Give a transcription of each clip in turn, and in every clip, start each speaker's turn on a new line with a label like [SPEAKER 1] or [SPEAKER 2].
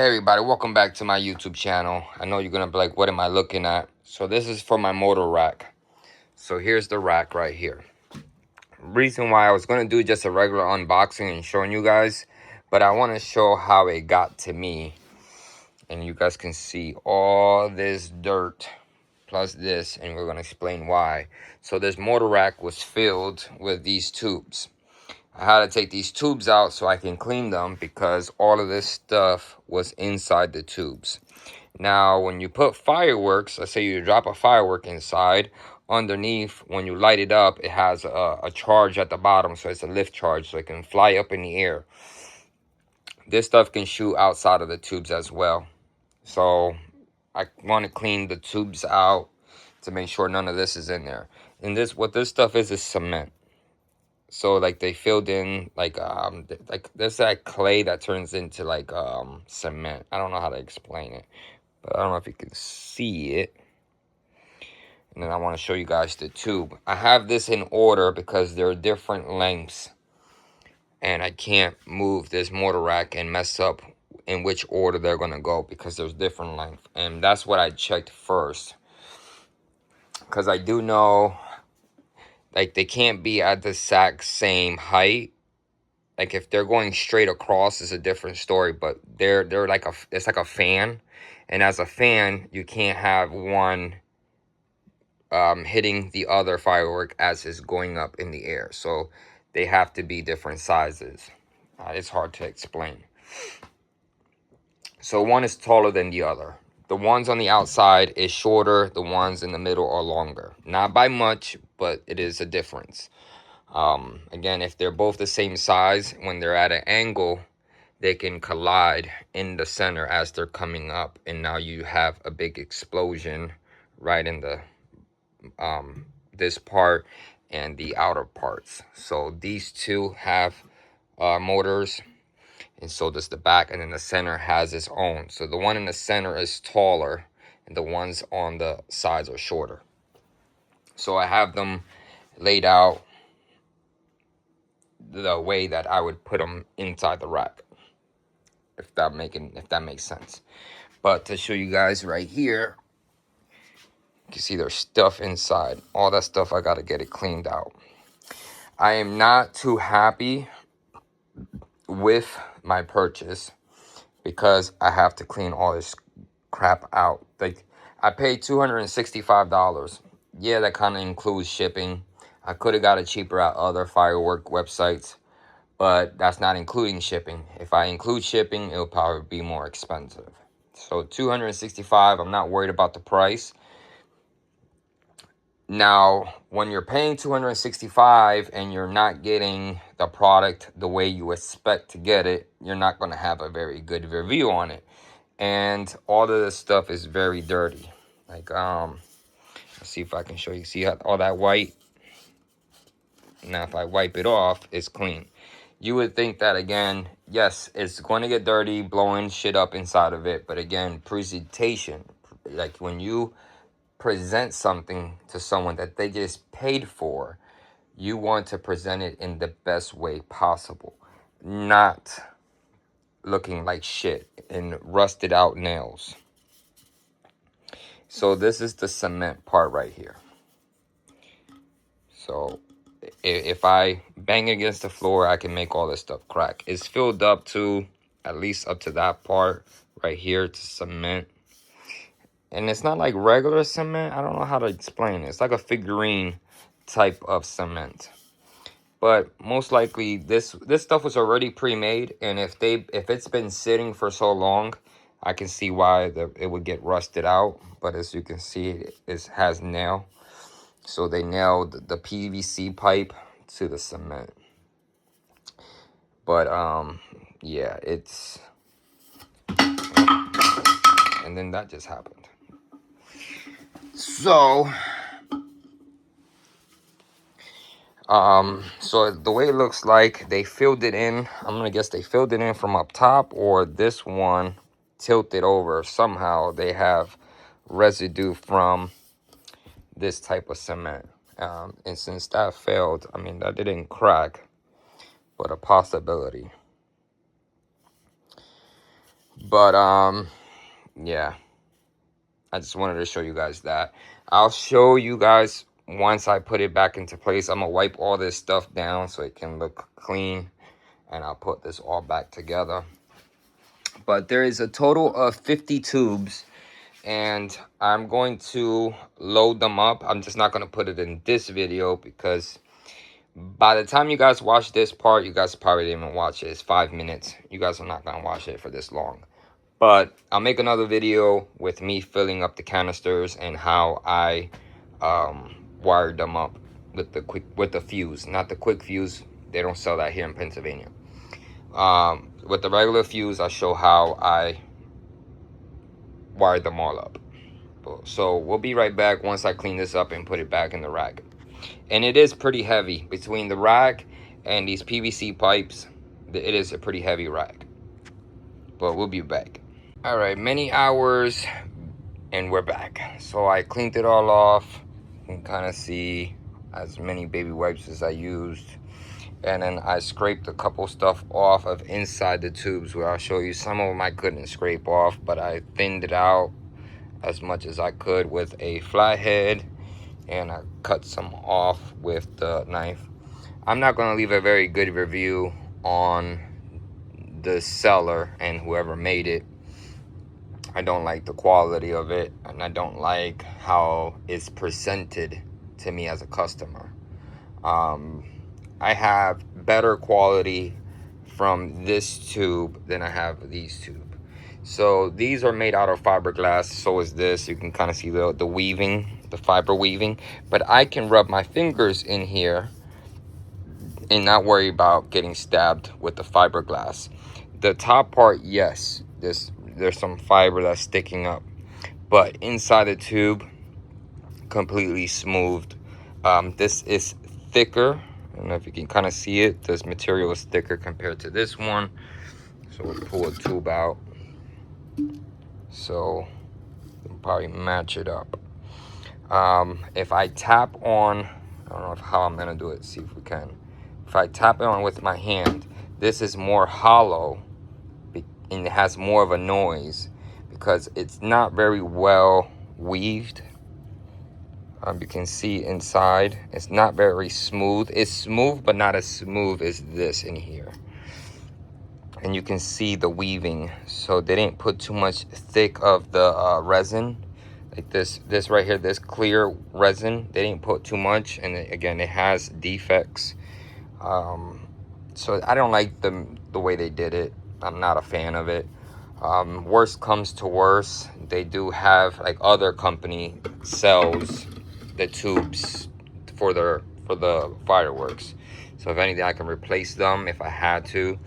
[SPEAKER 1] Hey everybody, welcome back to my YouTube channel. I know you're gonna be like, what am I looking at? So this is for my mortar rack. So here's the rack right here. Reason why I was gonna do just a regular unboxing and showing you guys, but I want to show how it got to me, and you guys can see all this dirt plus this, and we're gonna explain why. So this mortar rack was filled with these tubes. I had to take these tubes out so I can clean them because all of this stuff was inside the tubes. Now, when you put fireworks, let's say you drop a firework inside, underneath, when you light it up, it has a charge at the bottom. So it's a lift charge, so it can fly up in the air. This stuff can shoot outside of the tubes as well. So I want to clean the tubes out to make sure none of this is in there. And what this stuff is cement. So like they filled in like there's that clay that turns into like cement. I don't know how to explain it, but I don't know if you can see it. And then I want to show you guys the tube. I have this in order because there are different lengths, and I can't move this mortar rack and mess up in which order they're gonna go because there's different length. And that's what I checked first, because I do know like they can't be at the exact same height. Like if they're going straight across is a different story, but they're like it's like a fan, and as a fan you can't have one hitting the other firework as it's going up in the air. So they have to be different sizes. It's hard to explain. So one is taller than the other. The ones on the outside is shorter. The ones in the middle are longer. Not by much, but it is a difference. Again, if they're both the same size, when they're at an angle, they can collide in the center as they're coming up, and now you have a big explosion right in the this part and the outer parts. So these two have motors, and so does the back, and then the center has its own. So the one in the center is taller and the ones on the sides are shorter. So I have them laid out the way that I would put them inside the rack, if that makes sense. But to show you guys right here, you can see there's stuff inside. All that stuff, I got to get it cleaned out. I am not too happy with my purchase because I have to clean all this crap out. Like, I paid $265. Yeah, that kind of includes shipping. I could have got it cheaper at other firework websites, but that's not including shipping. If I include shipping, it'll probably be more expensive. So $265, I'm not worried about the price. Now, when you're paying $265 and you're not getting the product the way you expect to get it, you're not going to have a very good review on it. And all of this stuff is very dirty. Like, let's see if I can show you. See all that white? Now, if I wipe it off, it's clean. You would think that, again, yes, it's going to get dirty, blowing shit up inside of it. But again, presentation, like when you present something to someone that they just paid for, you want to present it in the best way possible, not looking like shit and rusted out nails. So this is the cement part right here. So if I bang against the floor, I can make all this stuff crack. It's filled up to at least up to that part right here to cement. And it's not like regular cement. I don't know how to explain it. It's like a figurine type of cement. But most likely this stuff was already pre-made, and if it's been sitting for so long, I can see why it would get rusted out. But as you can see, it has nail. So they nailed the PVC pipe to the cement. But yeah, and then that just happened. So so the way it looks like, they filled it in. I'm gonna guess they filled it in from up top, or this one tilted over. Somehow they have residue from this type of cement. And since that failed, I mean, that didn't crack, but a possibility. But yeah, I just wanted to show you guys that. I'll show you guys once I put it back into place. I'm gonna wipe all this stuff down so it can look clean, and I'll put this all back together. But there is a total of 50 tubes, and I'm going to load them up. I'm just not going to put it in this video because by the time you guys watch this part, you guys probably didn't even watch it. It's 5 minutes. You guys are not going to watch it for this long. But I'll make another video with me filling up the canisters and how I wired them up with the fuse. Not the quick fuse. They don't sell that here in Pennsylvania. With the regular fuse, I'll show how I wired them all up. So we'll be right back once I clean this up and put it back in the rack. And it is pretty heavy. Between the rack and these PVC pipes, it is a pretty heavy rack. But we'll be back. All right, many hours and we're back. So I cleaned it all off. You can kind of see as many baby wipes as I used. And then I scraped a couple stuff off of inside the tubes, where I'll show you some of them I couldn't scrape off, but I thinned it out as much as I could with a flathead, and I cut some off with the knife. I'm not going to leave a very good review on the seller and whoever made it. I don't like the quality of it, and I don't like how it's presented to me as a customer. I have better quality from this tube than I have these tube. So these are made out of fiberglass. So is this. You can kind of see the weaving, the fiber weaving. But I can rub my fingers in here and not worry about getting stabbed with the fiberglass. The top part, yes, there's some fiber that's sticking up. But inside the tube, completely smoothed. This is thicker. I don't know if you can kind of see it. This material is thicker compared to this one. So we'll pull a tube out. So we'll probably match it up. If I tap on, I don't know how I'm gonna do it, see if we can. If I tap it on with my hand, this is more hollow and it has more of a noise because it's not very well weaved. You can see inside, it's not very smooth. It's smooth, but not as smooth as this in here. And you can see the weaving. So they didn't put too much thick of the resin. Like this right here, this clear resin, they didn't put too much. And again, it has defects. So I don't like the way they did it. I'm not a fan of it. Worst comes to worst, they do have, like, other company sells the tubes for the fireworks. So if anything, I can replace them if I had to.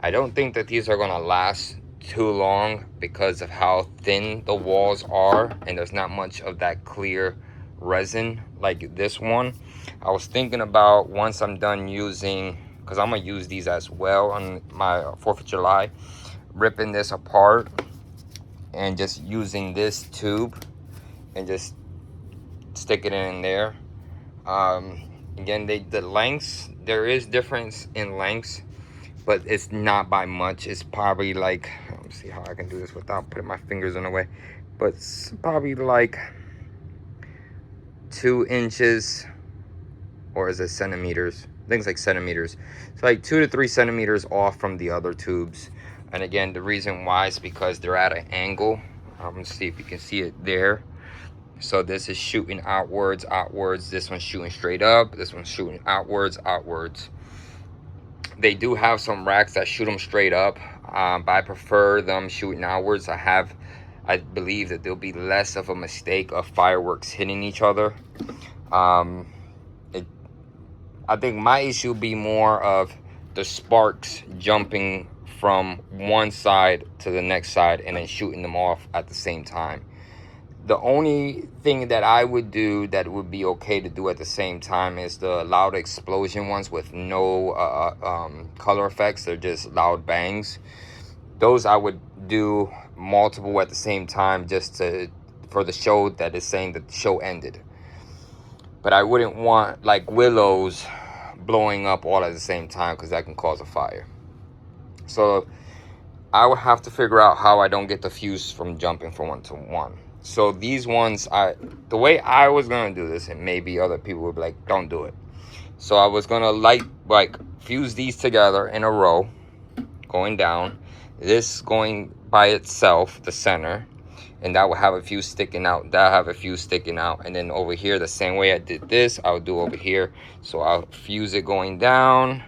[SPEAKER 1] I don't think that these are gonna last too long because of how thin the walls are, and there's not much of that clear resin like this one. I was thinking about, once I'm done using, because I'm gonna use these as well on my 4th of July, ripping this apart and just using this tube and just stick it in there. Again, the lengths, there is difference in lengths, but it's not by much. It's probably like, let me see how I can do this without putting my fingers in the way, but it's probably like 2 inches, or is it centimeters? I think it's like centimeters. So like 2 to 3 centimeters off from the other tubes. And again, the reason why is because they're at an angle. Let's see if you can see it there. So this is shooting outwards. This one's shooting straight up. This one's shooting outwards. They do have some racks that shoot them straight up, but I prefer them shooting outwards. I believe that there'll be less of a mistake of fireworks hitting each other. I think my issue would be more of the sparks jumping from one side to the next side and then shooting them off at the same time. The only thing that I would do that would be okay to do at the same time is the loud explosion ones with no color effects. They're just loud bangs. Those I would do multiple at the same time, just for the show that is saying that the show ended. But I wouldn't want like willows blowing up all at the same time, because that can cause a fire. So I would have to figure out how I don't get the fuse from jumping from one to one. So these ones, the way I was gonna do this, and maybe other people would be like, don't do it. So I was gonna fuse these together in a row, going down. This going by itself, the center, and that will have a fuse sticking out. That have a fuse sticking out, and then over here, the same way I did this, I'll do over here. So I'll fuse it going down,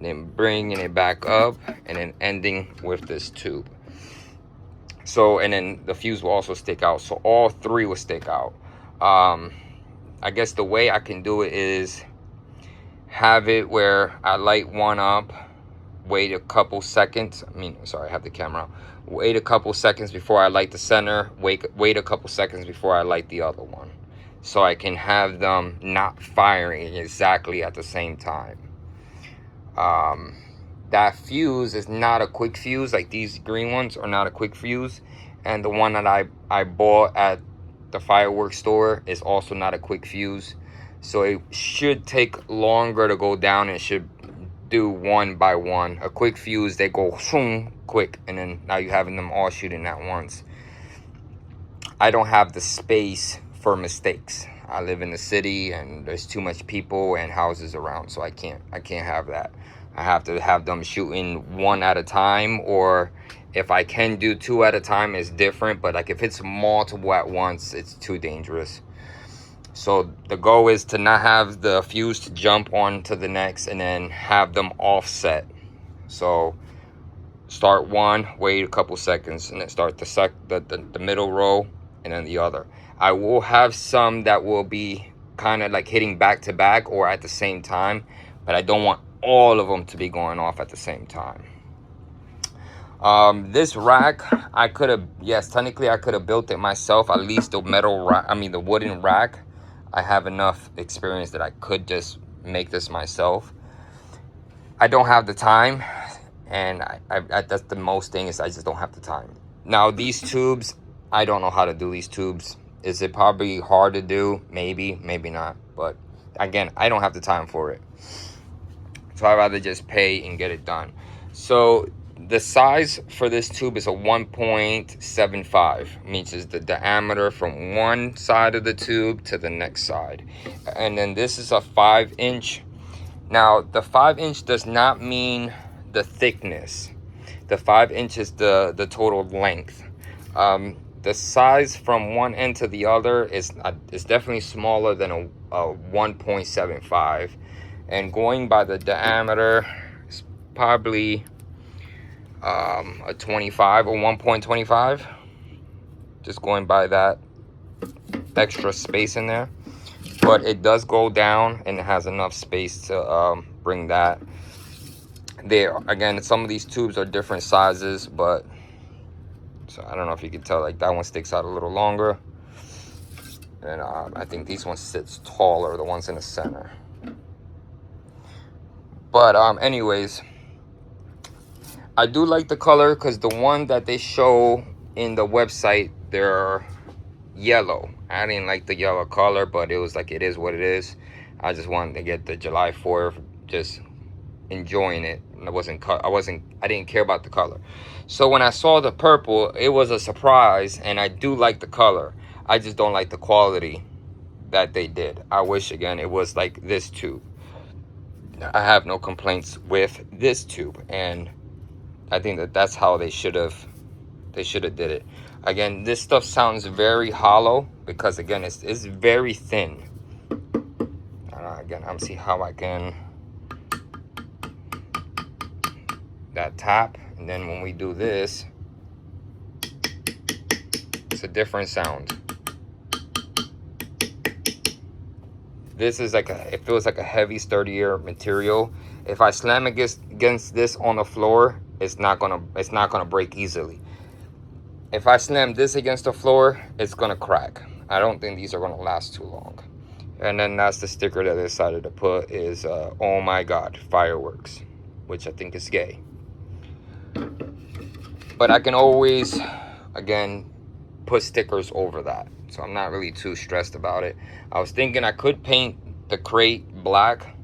[SPEAKER 1] then bringing it back up, and then ending with this tube. So, and then the fuse will also stick out. So all three will stick out. I guess the way I can do it is have it where I light one up, wait a couple seconds. I have the camera out. Wait a couple seconds before I light the center. Wait a couple seconds before I light the other one. So I can have them not firing exactly at the same time. That fuse is not a quick fuse. Like these green ones are not a quick fuse. And the one that I bought at the fireworks store is also not a quick fuse. So it should take longer to go down, and it should do one by one. A quick fuse, they go shoom, quick, and then now you're having them all shooting at once. I don't have the space for mistakes. I live in the city and there's too much people and houses around, so I can't have that. I have to have them shooting one at a time, or if I can do two at a time, it's different. But like if it's multiple at once, it's too dangerous. So the goal is to not have the fuse to jump on to the next, and then have them offset. So start one, wait a couple seconds, and then start the middle row, and then the other. I will have some that will be kind of like hitting back to back or at the same time, but I don't want all of them to be going off at the same time. This rack, I could have, yes, technically I could have built it myself. At least the metal rack, the wooden rack. I have enough experience that I could just make this myself. I don't have the time, and that's the most thing, is I just don't have the time. Now these tubes, I don't know how to do these tubes. Is it probably hard to do? Maybe, maybe not. But again, I don't have the time for it. So I'd rather just pay and get it done. So the size for this tube is a 1.75, which is the diameter from one side of the tube to the next side. And then this is a 5-inch. Now the 5-inch does not mean the thickness. The 5-inch is the total length. The size from one end to the other is definitely smaller than a 1.75. And going by the diameter, it's probably a 25 or 1.25. Just going by that extra space in there. But it does go down, and it has enough space to bring that there. Again, some of these tubes are different sizes, but so I don't know if you can tell, like that one sticks out a little longer. And I think these ones sits taller, the ones in the center. But anyways, I do like the color, because the one that they show in the website, they're yellow. I didn't like the yellow color, but it was like, it is what it is. I just wanted to get the July 4th, just enjoying it. I didn't care about the color. So when I saw the purple, it was a surprise, and I do like the color. I just don't like the quality that they did. I wish, again, it was like this tube. I have no complaints with this tube, and I think that's how they should have did it. Again, this stuff sounds very hollow because, again, it's very thin. Again, I'm see how I can that tap, and then when we do this, it's a different sound. This is like it feels like a heavy, sturdier material. If I slam against this on the floor, it's not gonna break easily. If I slam this against the floor, it's gonna crack. I don't think these are gonna last too long. And then that's the sticker that I decided to put is oh my god, fireworks, which I think is gay. But I can always, again, put stickers over that, so I'm not really too stressed about it. I was thinking I could paint the crate black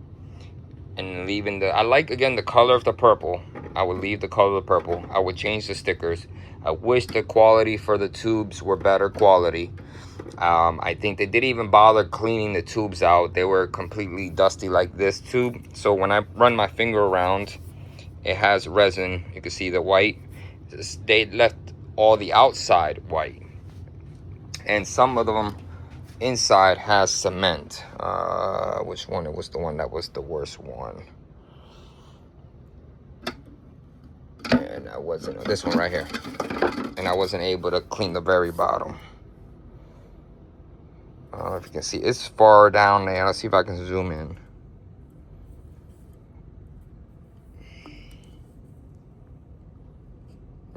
[SPEAKER 1] and leaving I like, again, the color of the purple. I would leave the color of the purple. I would change the stickers. I wish the quality for the tubes were better quality. I think they didn't even bother cleaning the tubes out. They were completely dusty like this tube. So when I run my finger around, it has resin. You can see the white. They left all the outside white. And some of them inside has cement. Which one? It was the one that was the worst one. And I wasn't, this one right here. And I wasn't able to clean the very bottom. If you can see, it's far down there. Let's see if I can zoom in.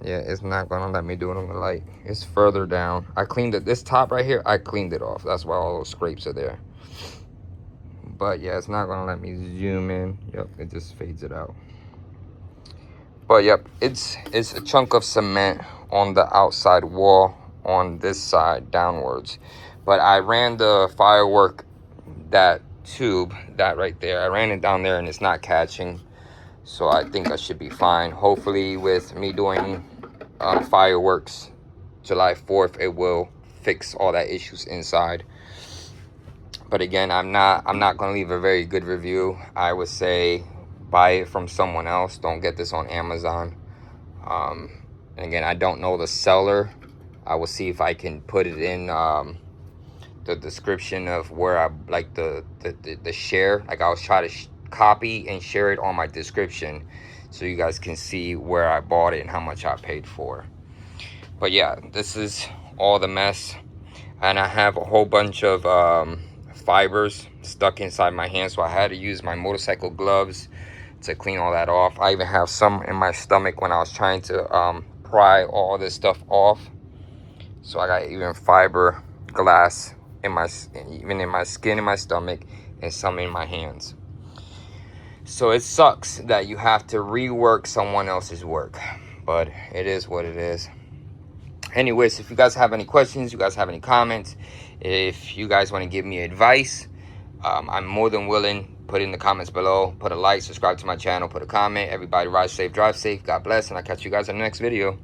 [SPEAKER 1] Yeah, it's not gonna let me do it on the light. It's further down. I cleaned it. This top right here, I cleaned it off. That's why all those scrapes are there. But yeah, it's not gonna let me zoom in. Yep, it just fades it out. But yep, it's a chunk of cement on the outside wall on this side downwards. But I ran the firework, that tube, that right there, I ran it down there and it's not catching. So I think I should be fine. Hopefully with me doing fireworks July 4th, it will fix all that issues inside. But again, I'm not gonna leave a very good review. I would say buy it from someone else. Don't get this on Amazon. And again, I don't know the seller. I will see if I can put it in the description of where I like the share. Like I'll try to copy and share it on my description so you guys can see where I bought it and how much I paid for. But yeah, this is all the mess, and I have a whole bunch of fibers stuck inside my hand, so I had to use my motorcycle gloves to clean all that off. I even have some in my stomach when I was trying to pry all this stuff off. So I got even fiber glass in my, even in my skin, in my stomach, and some in my hands. So it sucks that you have to rework someone else's work, but it is what it is. Anyways, if you guys have any questions, you guys have any comments, if you guys want to give me advice, I'm more than willing. Put in the comments below. Put a like, subscribe to my channel, put a comment. Everybody ride safe, drive safe. God bless, and I'll catch you guys in the next video.